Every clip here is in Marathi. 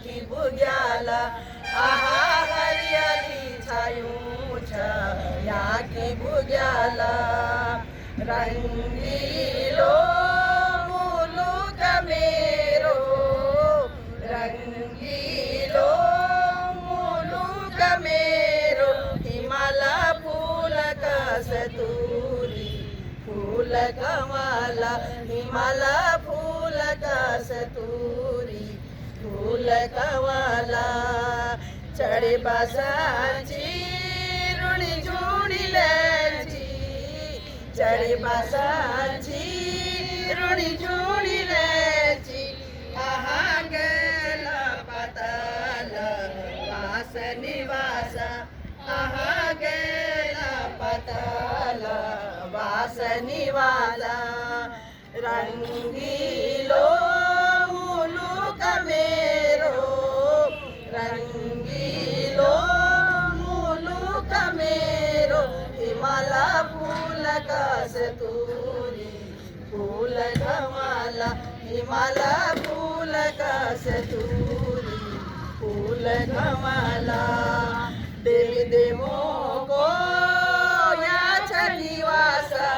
की बुग्याला आहा हरियाली छायूं छाया की बुग्याला रंगीलो मुलुक मेरो रंगीलो मुलुक मेरो हिमाला फूल कस्तूरी फूल कमला हिमाला फूल कस्तूरी फूल कमला चढे बासाची रुणी झुणील्याची चढे बासाची रुणी झुणील्याची आहा गेला पाताला वास निवासा आहा गेला पाताला वास निवाला रंगीलो मुलुक मेरो रंगीलो मुलुक मेरो हिमाला फूल कस्तूरी फूल कमला हिमाला फूल कस्तूरी फूल कमला देवी देवो को याच निवासा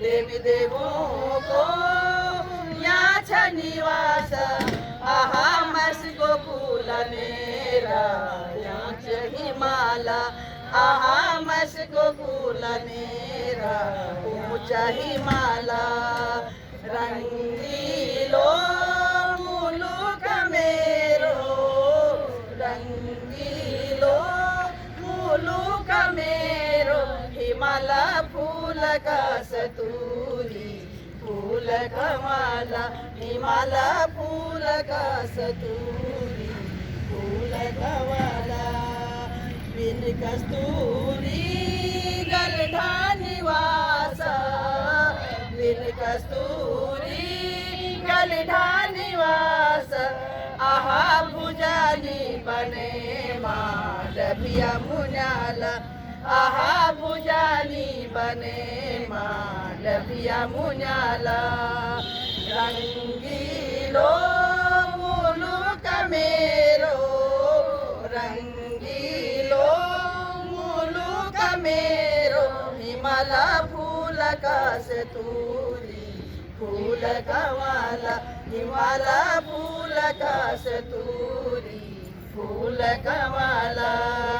देवी देवो को याच निवास आहा मस गोकुल मेरा याच हिमाला आहा मस गोकुल मेरा ऊंचा हिमाला रंगीलो मुलुक मेरो रंगीलो मुलुक मेरो हिमाला फूल कस्तूरी फूल कमला हिमाला फूल कस्तूरी फूल कमला बिन कस्तूरी गलढा निवास बिन कस्तूरी गलढा निवास आहा भुजानी बने मालविया मुन्याला आहा भुजानी बने मालविया मुन्याला रंगीलो मुलुक मेरो रंगीलो मुलुक मेरो हिमाला फूल कस्तूरी फूल कमला हिमाला फूल कस्तूरी फूल कमला।